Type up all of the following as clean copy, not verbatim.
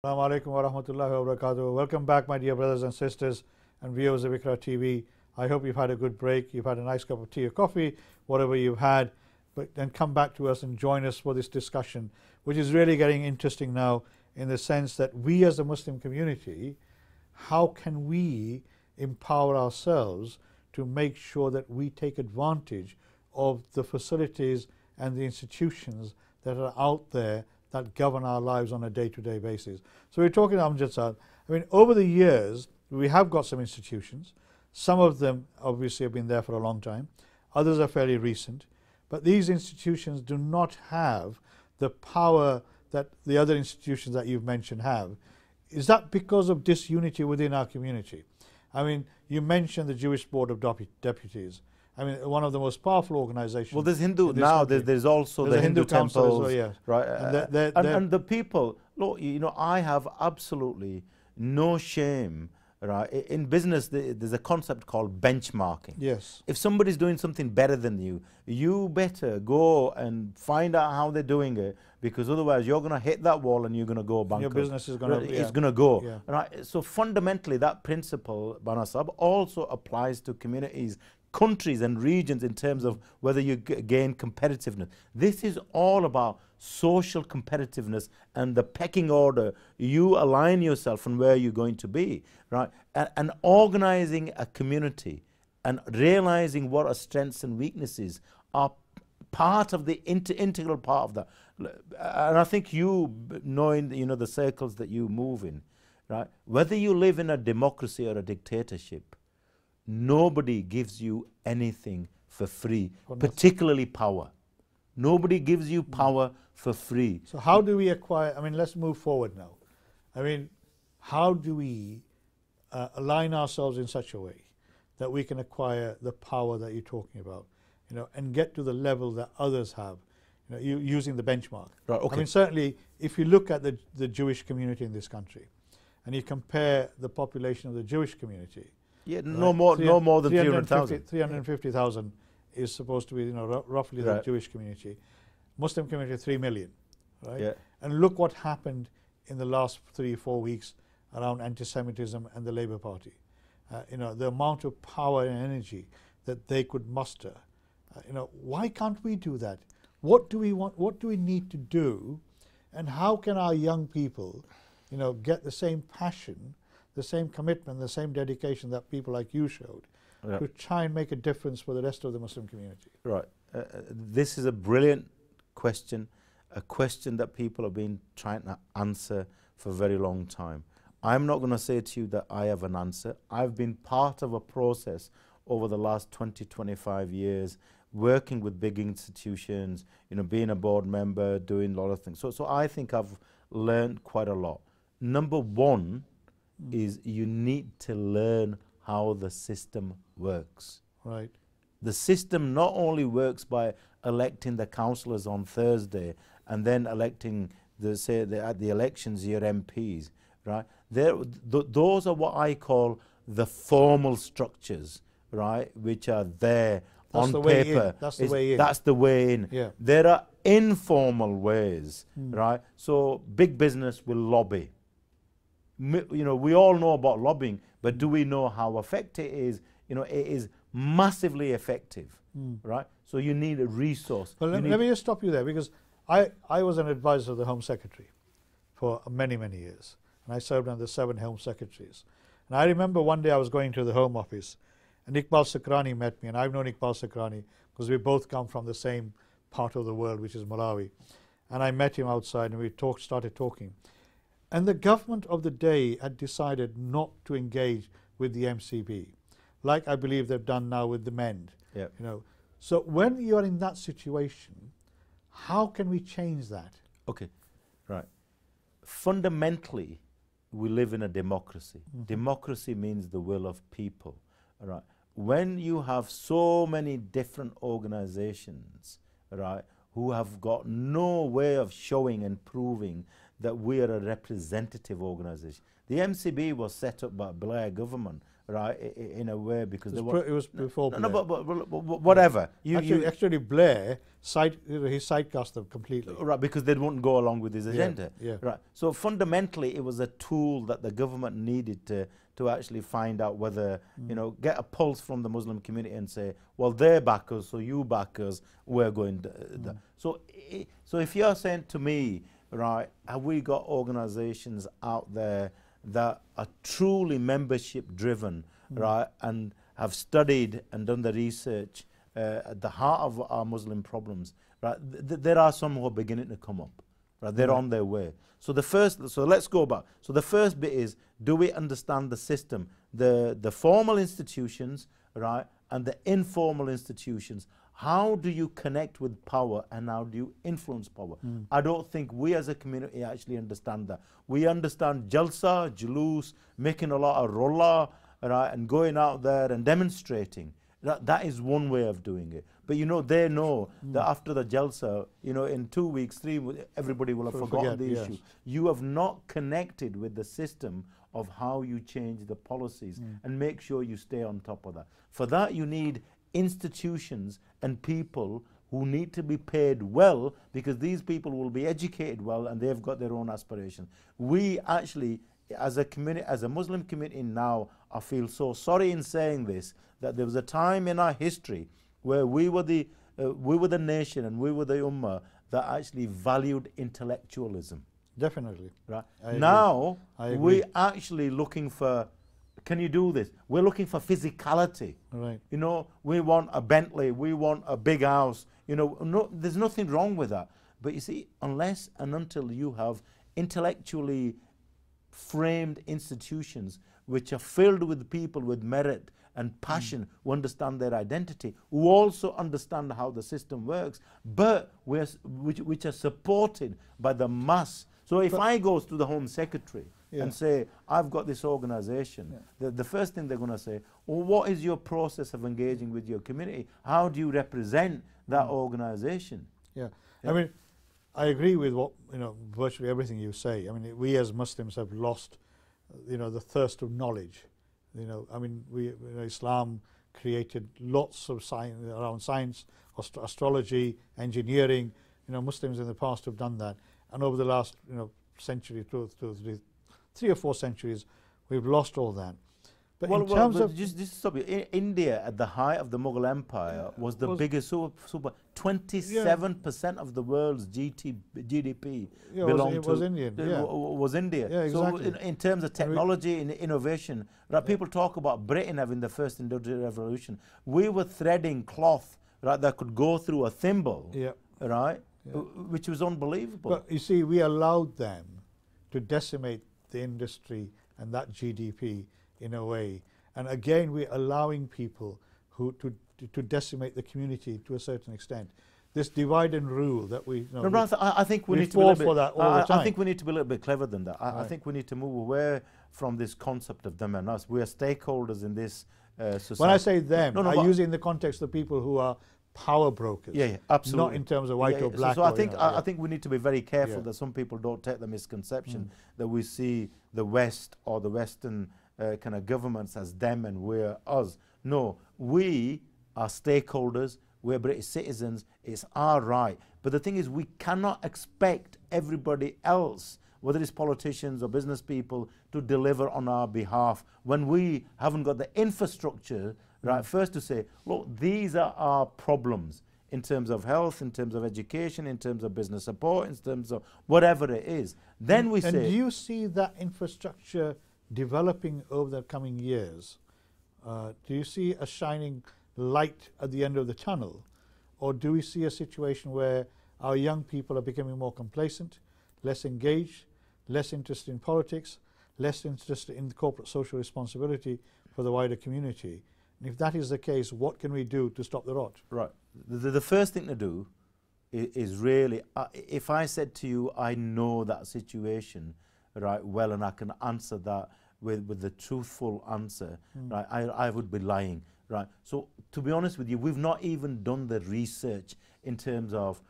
Assalamu alaikum wa rahmatullahi wa barakatuh. Welcome back, my dear brothers and sisters and viewers of IQRA TV. I hope you've had a good break. You've had a nice cup of tea or coffee, whatever you've had. But then come back to us and join us for this discussion, which is really getting interesting now in the sense that we as a Muslim community, how can we empower ourselves to make sure that we take advantage of the facilities and the institutions that are out there that govern our lives on a day-to-day basis. So we're talking, Amjad Saad, I mean, over the years, we have got some institutions. Some of them obviously have been there for a long time. Others are fairly recent. But these institutions do not have the power that the other institutions that you've mentioned have. Is that because of disunity within our community? I mean, you mentioned the Jewish Board of Deputies. I mean, one of the most powerful organizations. Well, there's Hindu now. There's also the Hindu temples, well, yeah. Right? And the people. Look, you know, I have absolutely no shame. Right? In business, there's a concept called benchmarking. Yes. If somebody's doing something better than you, you better go and find out how they're doing it, because otherwise you're going to hit that wall and you're going to go bankrupt. Your business is going to. It's going to go. Yeah. Right? So fundamentally, that principle, Banasab, also applies to communities, countries and regions in terms of whether you gain competitiveness. This is all about social competitiveness and the pecking order. You align yourself on where you're going to be, right? And organizing a community and realizing what our strengths and weaknesses are part of the integral part of that. And I think you, knowing, you know, the circles that you move in, right? Whether you live in a democracy or a dictatorship, nobody gives you anything for free, particularly power. Nobody gives you power for free. So how do we acquire, I mean, let's move forward now. I mean, how do we align ourselves in such a way that we can acquire the power that you're talking about, you know, and get to the level that others have, you know, using the benchmark. Right, okay. I mean, certainly, if you look at the Jewish community in this country, and you compare the population of the Jewish community, yeah, no more than 300,000. 350,000 is supposed to be, you know, roughly the Jewish community. Muslim community 3 million, right? Yeah. And look what happened in the last 3-4 weeks around anti-Semitism and the Labour Party. You know, the amount of power and energy that they could muster. You know, why can't we do that? What do we want? What do we need to do? And how can our young people, you know, get the same passion, the same commitment, the same dedication that people like you showed, to try and make a difference for the rest of the Muslim community? Right. This is a brilliant question, a question that people have been trying to answer for a very long time. I'm not going to say to you that I have an answer. I've been part of a process over the last 20-25 years, working with big institutions, you know, being a board member, doing a lot of things. So I think I've learned quite a lot. Number one is you need to learn how the system works. Right. The system not only works by electing the councillors on Thursday and then electing, at the elections, your MPs, right? Those are what I call the formal structures, right, which are there on paper. That's the way in. That's the way in. Yeah. There are informal ways, right? So big business will lobby. You know, we all know about lobbying, but do we know how effective it is? You know, it is massively effective, right? So you need a resource. Well, let me just stop you there, because I was an advisor of the Home Secretary for many, many years. And I served under 7 Home Secretaries. And I remember one day I was going to the Home Office, and Iqbal Sakrani met me, and I've known Iqbal Sakrani because we both come from the same part of the world, which is Malawi. And I met him outside, and we started talking. And the government of the day had decided not to engage with the MCB, like I believe they've done now with the MEND. Yep. You know, so when you're in that situation, how can we change that? Okay, right. Fundamentally, we live in a democracy. Democracy means the will of people. Right. When you have so many different organizations, right, who have got no way of showing and proving that we are a representative organization. The MCB was set up by Blair government, right, in a way, because it was before Blair. No, but whatever. Actually, Blair he sidecast them completely. Right, because they wouldn't go along with his agenda. Yeah. Right. So fundamentally, it was a tool that the government needed to actually find out whether, you know, get a pulse from the Muslim community and say, well, they're backers, so you backers, we're going. So if you're saying to me, right, have we got organizations out there that are truly membership driven, right, and have studied and done the research at the heart of our Muslim problems, right? There are some who are beginning to come up, right? They're on their way. So let's go back. So the first bit is, do we understand the system, the formal institutions, right, and the informal institutions? How do you connect with power and how do you influence power? I don't think we as a community actually understand that. We understand jalsa, julus, making a lot of rolla, right, and going out there and demonstrating. That is one way of doing it. But you know, they know that after the jalsa, you know, in 2 weeks, 3 weeks, everybody will have forgotten the issue. You have not connected with the system of how you change the policies and make sure you stay on top of that. For that, you need institutions and people who need to be paid well, because these people will be educated well and they've got their own aspirations. We actually, as a community, as a Muslim community now, I feel so sorry in saying this, that there was a time in our history where we were the nation and we were the ummah that actually valued intellectualism. Definitely. Right. Now we're actually looking for, can you do this? We're looking for physicality. Right. You know, we want a Bentley, we want a big house. You know, there's nothing wrong with that. But you see, unless and until you have intellectually framed institutions which are filled with people with merit and passion, who understand their identity, who also understand how the system works, but which are supported by the mass. So if I go to the Home Secretary and say, I've got this organization, the first thing they're going to say, well, what is your process of engaging with your community? How do you represent that organization? I mean, I agree with what, you know, virtually everything you say. I mean, we as Muslims have lost, you know, the thirst of knowledge. You know, I mean, Islam created lots of science around science, astrology, engineering. You know, Muslims in the past have done that, and over the last, you know, century, 3 or 4 centuries, we've lost all that. But in terms of just stop you. India at the height of the Mughal Empire was the biggest 27% of the world's GDP belonged to Indian. Was India. Yeah, exactly. So in terms of technology and innovation, right, people talk about Britain having the first industrial revolution. We were threading cloth, right, that could go through a thimble, right, which was unbelievable. But you see, we allowed them to decimate the industry and that GDP in a way, and again we're allowing people who to decimate the community to a certain extent. This divide and rule that we, you know, I think we need to be a little bit, I think we need to be a little bit clever than that. I think we need to move away from this concept of them and us. We are stakeholders in this society. When I say them, I use it in the context of people who are power brokers. Absolutely. Not in terms of white or black. So I think I think we need to be very careful that some people don't take the misconception that we see the West or the Western kind of governments as them and we're us. No, we are stakeholders, we're British citizens, it's our right. But the thing is, we cannot expect everybody else, whether it's politicians or business people, to deliver on our behalf when we haven't got the infrastructure, right, first to say, look, these are our problems in terms of health, in terms of education, in terms of business support, in terms of whatever it is. Then we say... And do you see that infrastructure developing over the coming years? Do you see a shining light at the end of the tunnel, or do we see a situation where our young people are becoming more complacent, less engaged, less interested in politics, less interested in corporate social responsibility for the wider community? And if that is the case, what can we do to stop the rot? Right. The first thing to do is really, if I said to you, I know that situation, right, well, and I can answer that with the truthful answer, right, I would be lying, right. So to be honest with you, we've not even done the research in terms of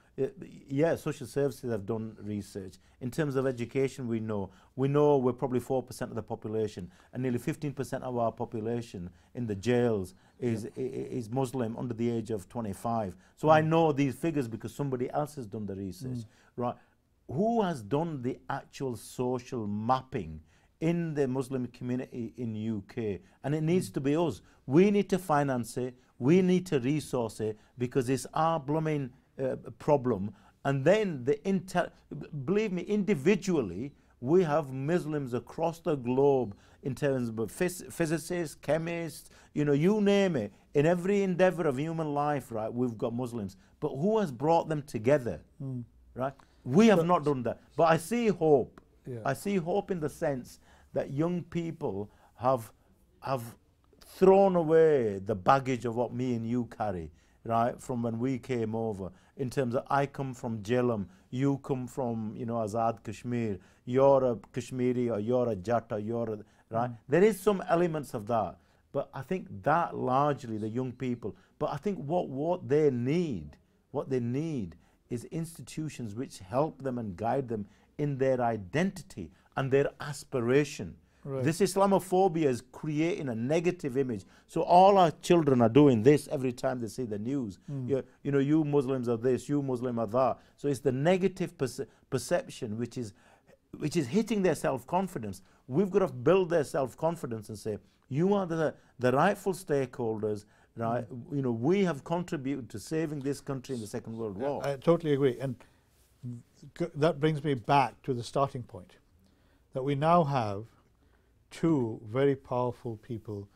yeah, social services have done research. In terms of education, we know we're probably 4% of the population, and nearly 15% of our population in the jails is Muslim under the age of 25. So I know these figures because somebody else has done the research, right? Who has done the actual social mapping in the Muslim community in UK? And it needs to be us. We need to finance it. We need to resource it because it's our blooming problem. And then believe me, individually, we have Muslims across the globe in terms of physicists, chemists, you know, you name it. In every endeavor of human life, right, we've got Muslims. But who has brought them together, right? We have not done that. But I see hope. Yeah. I see hope in the sense that young people have thrown away the baggage of what me and you carry, right, from when we came over. In terms of, I come from Jhelum, you come from, you know, Azad Kashmir, you're a Kashmiri or you're a Jatta, you're a, right? There is some elements of that, but I think that largely the young people, but I think what they need is institutions which help them and guide them in their identity and their aspiration. Right. This Islamophobia is creating a negative image. So all our children are doing this every time they see the news. You know, you Muslims are this, you Muslim are that. So it's the negative perception which is hitting their self-confidence. We've got to build their self-confidence and say, you are the rightful stakeholders, right? You know, we have contributed to saving this country in the Second World War. I totally agree. And that brings me back to the starting point, that we now have two very powerful people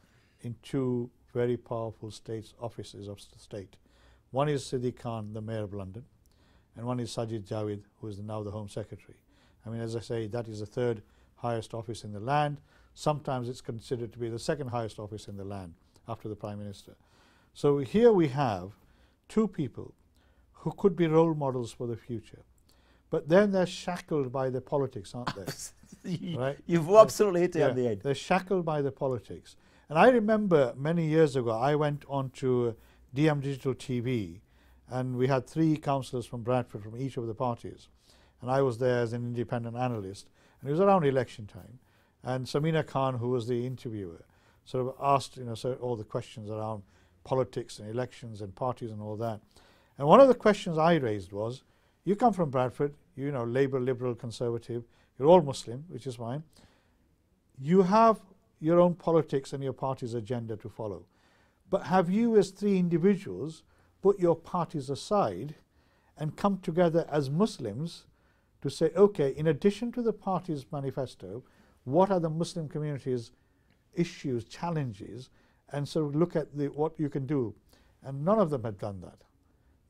in two very powerful states offices of the state. One is Siddiq Khan, the Mayor of London, and one is Sajid Javid, who is now the Home Secretary. I mean, as I say, that is the third highest office in the land. Sometimes it's considered to be the second highest office in the land after the Prime Minister. So here we have two people who could be role models for the future. But then they're shackled by the politics, aren't they? Right? You've absolutely hit it on the head. They're shackled by the politics. And I remember many years ago, I went on to DM Digital TV, and we had 3 councillors from Bradford from each of the parties. And I was there as an independent analyst. And it was around election time. And Samina Khan, who was the interviewer, sort of asked, you know, all the questions around politics and elections and parties and all that. And one of the questions I raised was, you come from Bradford, you know, Labour, Liberal, Conservative, you're all Muslim, which is fine. You have your own politics and your party's agenda to follow. But have you as 3 individuals put your parties aside and come together as Muslims to say, okay, in addition to the party's manifesto, what are the Muslim community's issues, challenges, and so look at what you can do. And none of them had done that.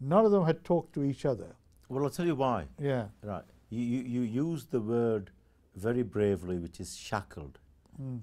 None of them had talked to each other. Well, I'll tell you why. Yeah. Right. You used the word very bravely, which is shackled.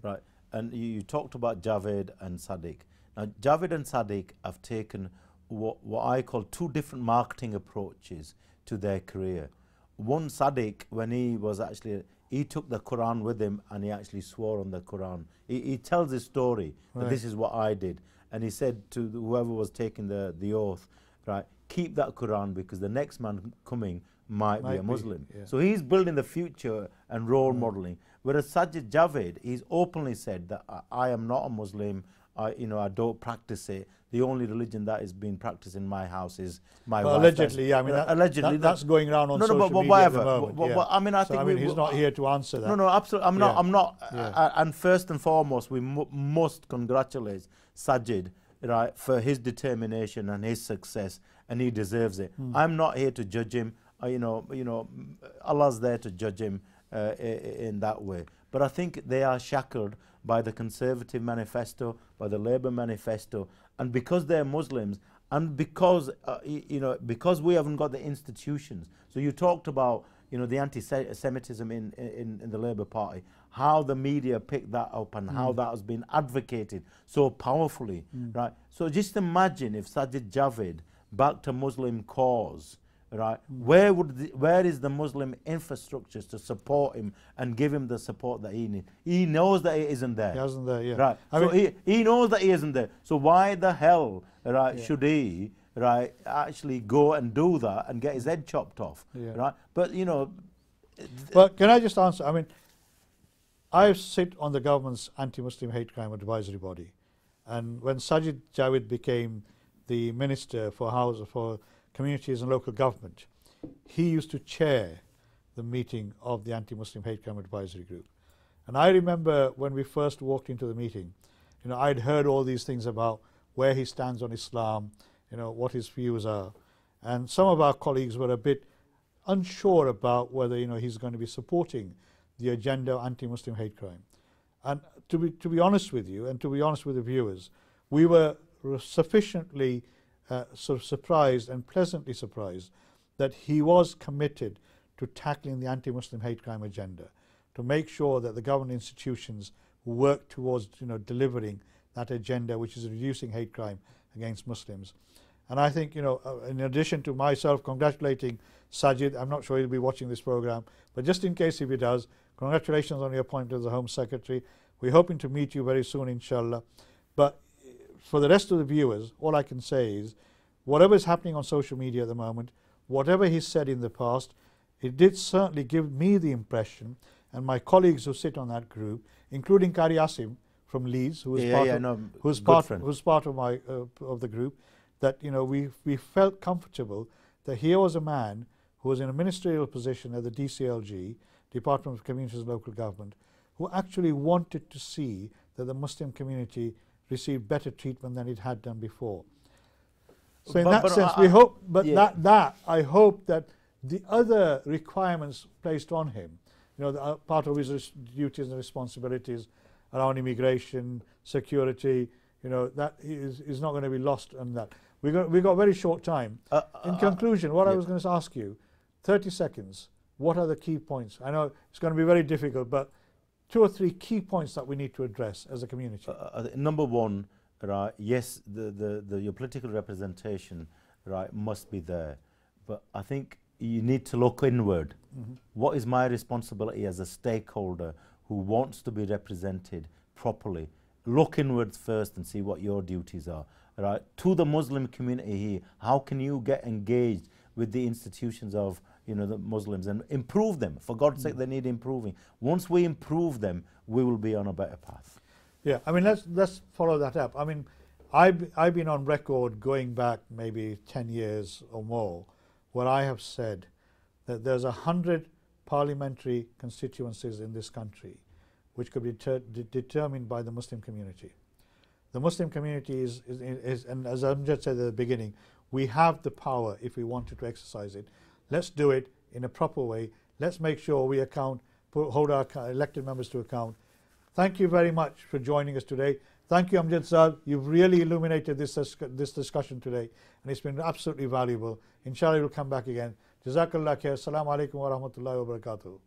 Right. And you talked about Javed and Sadiq. Now, Javed and Sadiq have taken what I call 2 different marketing approaches to their career. One, Sadiq, when he was actually, he took the Quran with him and he actually swore on the Quran. He tells his story, that this is what I did. And he said to whoever was taking the oath, right, keep that Quran because the next man coming might be a Muslim. Yeah. So he's building the future and role modeling. Whereas Sajid Javid, he's openly said that I am not a Muslim, I don't practice it. The only religion that is being practiced in my house is my wife. Allegedly, yeah. I mean, allegedly, that's going around on social media whatever. at the moment. I mean, I think he's not here to answer that. No, absolutely. I'm not. And first and foremost, we must congratulate Sajid, right, for his determination and his success, and he deserves it. I'm not here to judge him. Allah's there to judge him in that way. But I think they are shackled by the Conservative manifesto, by the Labour manifesto, and because they're Muslims, and because because we haven't got the institutions. So you talked about the anti-Semitism in the Labour Party, how the media picked that up and how that has been advocated so powerfully, right? So just imagine if Sajid Javid backed a Muslim cause, right? Where is the Muslim infrastructures to support him and give him the support that he needs? He knows that it isn't there. He isn't there, yeah. Right. He knows that he isn't there. So why the hell, right, should he right, actually go and do that and get his head chopped off, right? But you know, well, can I just answer? I mean, I sit on the government's anti-Muslim hate crime advisory body, and when Sajid Javid became the Minister for Communities and Local Government, he used to chair the meeting of the anti-Muslim hate crime advisory group. And I remember when we first walked into the meeting, you know, I'd heard all these things about where he stands on Islam, you know, what his views are, and some of our colleagues were a bit unsure about whether, you know, he's going to be supporting the agenda of anti-Muslim hate crime. And to be honest with you, and to be honest with the viewers, we were sufficiently sort of surprised and pleasantly surprised that he was committed to tackling the anti-Muslim hate crime agenda, to make sure that the government institutions work towards, you know, delivering that agenda, which is reducing hate crime against Muslims. And I think, you know, in addition to myself congratulating Sajid, I'm not sure he'll be watching this program, but just in case if he does, congratulations on your appointment as the Home Secretary. We're hoping to meet you very soon, inshallah. But for the rest of the viewers, all I can say is, whatever is happening on social media at the moment, whatever he's said in the past, it did certainly give me the impression, and my colleagues who sit on that group, including Qari Asim from Leeds, who's part of my of the group, that, you know, we felt comfortable that here was a man who was in a ministerial position at the DCLG, Department of Communities and Local Government, who actually wanted to see that the Muslim community received better treatment than it had done before. So in that sense, we hope, but I hope that the other requirements placed on him, you know, part of his duties and responsibilities around immigration, security, you know, that is not going to be lost on that. We've got very short time. In conclusion, what I was going to ask you, 30 seconds, what are the key points? I know it's going to be very difficult, but 2 or 3 key points that we need to address as a community. Number one, right, yes, your political representation, right, must be there. But I think you need to look inward. What is my responsibility as a stakeholder who wants to be represented properly? Look inwards first and see what your duties are. Right? To the Muslim community here, how can you get engaged with the institutions of, you know, the Muslims and improve them? For God's sake, they need improving. Once we improve them, we will be on a better path. Yeah, I mean, let's follow that up. I mean, I've been on record going back maybe 10 years or more, where I have said that there's 100 parliamentary constituencies in this country which could be determined by the Muslim community. The Muslim community is, and as Amjad said at the beginning, we have the power if we wanted to exercise it. Let's do it in a proper way. Let's make sure we hold our elected members to account. Thank you very much for joining us today. Thank you, Amjad Saad. You've really illuminated this discussion today, and it's been absolutely valuable. Inshallah, we'll come back again. Jazakallah khair. Assalamu alaikum wa rahmatullahi wa barakatuh.